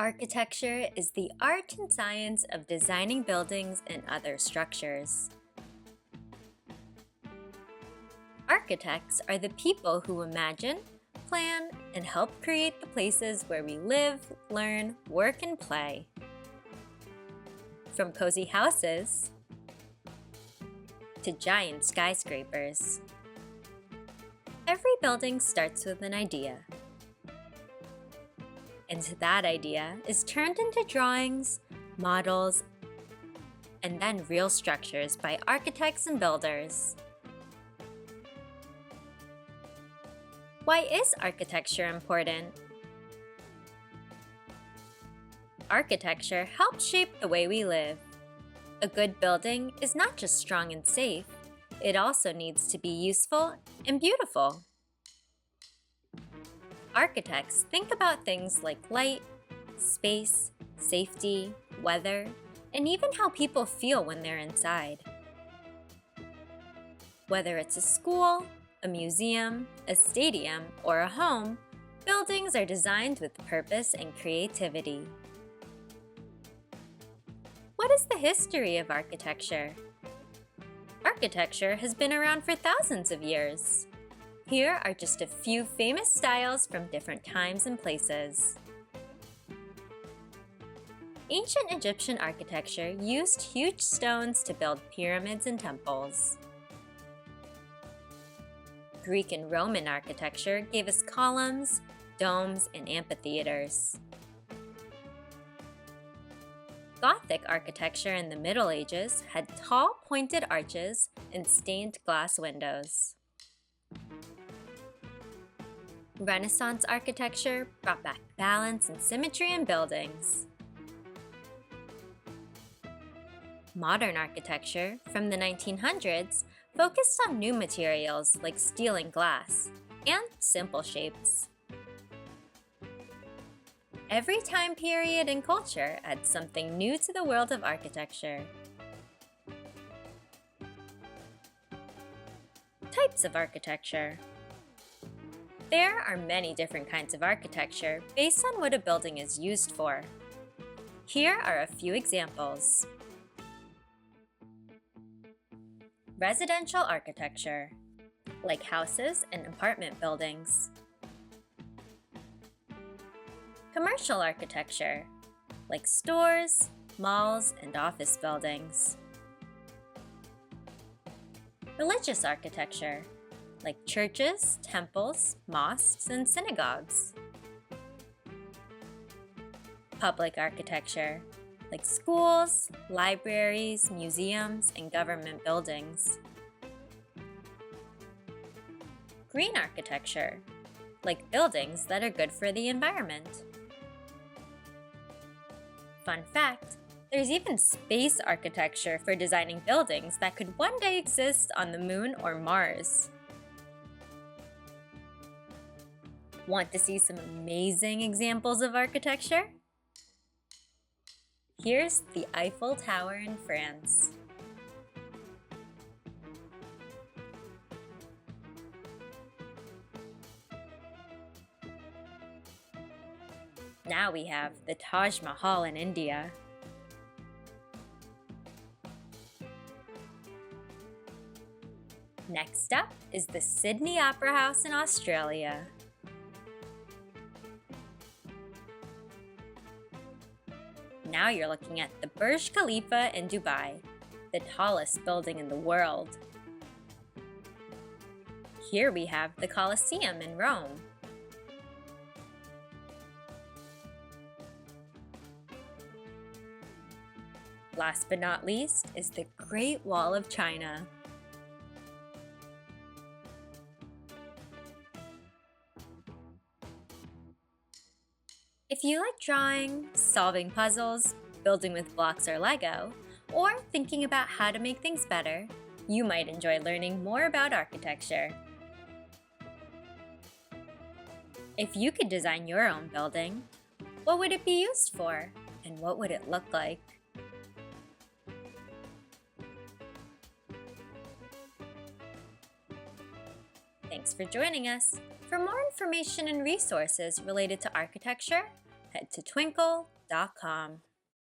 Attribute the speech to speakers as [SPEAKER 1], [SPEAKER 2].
[SPEAKER 1] Architecture is the art and science of designing buildings and other structures. Architects are the people who imagine, plan, and help create the places where we live, learn, work, and play. From cozy houses to giant skyscrapers, every building starts with an idea. And that idea is turned into drawings, models, and then real structures by architects and builders. Why is architecture important? Architecture helps shape the way we live. A good building is not just strong and safe, it also needs to be useful and beautiful. Architects think about things like light, space, safety, weather, and even how people feel when they're inside. Whether it's a school, a museum, a stadium, or a home, buildings are designed with purpose and creativity. What is the history of architecture? Architecture has been around for thousands of years. Here are just a few famous styles from different times and places. Ancient Egyptian architecture used huge stones to build pyramids and temples. Greek and Roman architecture gave us columns, domes, and amphitheaters. Gothic architecture in the Middle Ages had tall, pointed arches and stained glass windows. Renaissance architecture brought back balance and symmetry in buildings. Modern architecture from the 1900s focused on new materials like steel and glass, and simple shapes. Every time period and culture adds something new to the world of architecture. Types of architecture. There are many different kinds of architecture based on what a building is used for. Here are a few examples. Residential architecture, like houses and apartment buildings. Commercial architecture, like stores, malls, and office buildings. Religious architecture, like churches, temples, mosques, and synagogues. Public architecture, like schools, libraries, museums, and government buildings. Green architecture, like buildings that are good for the environment. Fun fact, there's even space architecture for designing buildings that could one day exist on the moon or Mars. Want to see some amazing examples of architecture? Here's the Eiffel Tower in France. Now we have the Taj Mahal in India. Next up is the Sydney Opera House in Australia. Now you're looking at the Burj Khalifa in Dubai, the tallest building in the world. Here we have the Colosseum in Rome. Last but not least is the Great Wall of China. If you like drawing, solving puzzles, building with blocks or Lego, or thinking about how to make things better, you might enjoy learning more about architecture. If you could design your own building, what would it be used for, and what would it look like? Thanks for joining us. For more information and resources related to architecture, head to twinkl.com.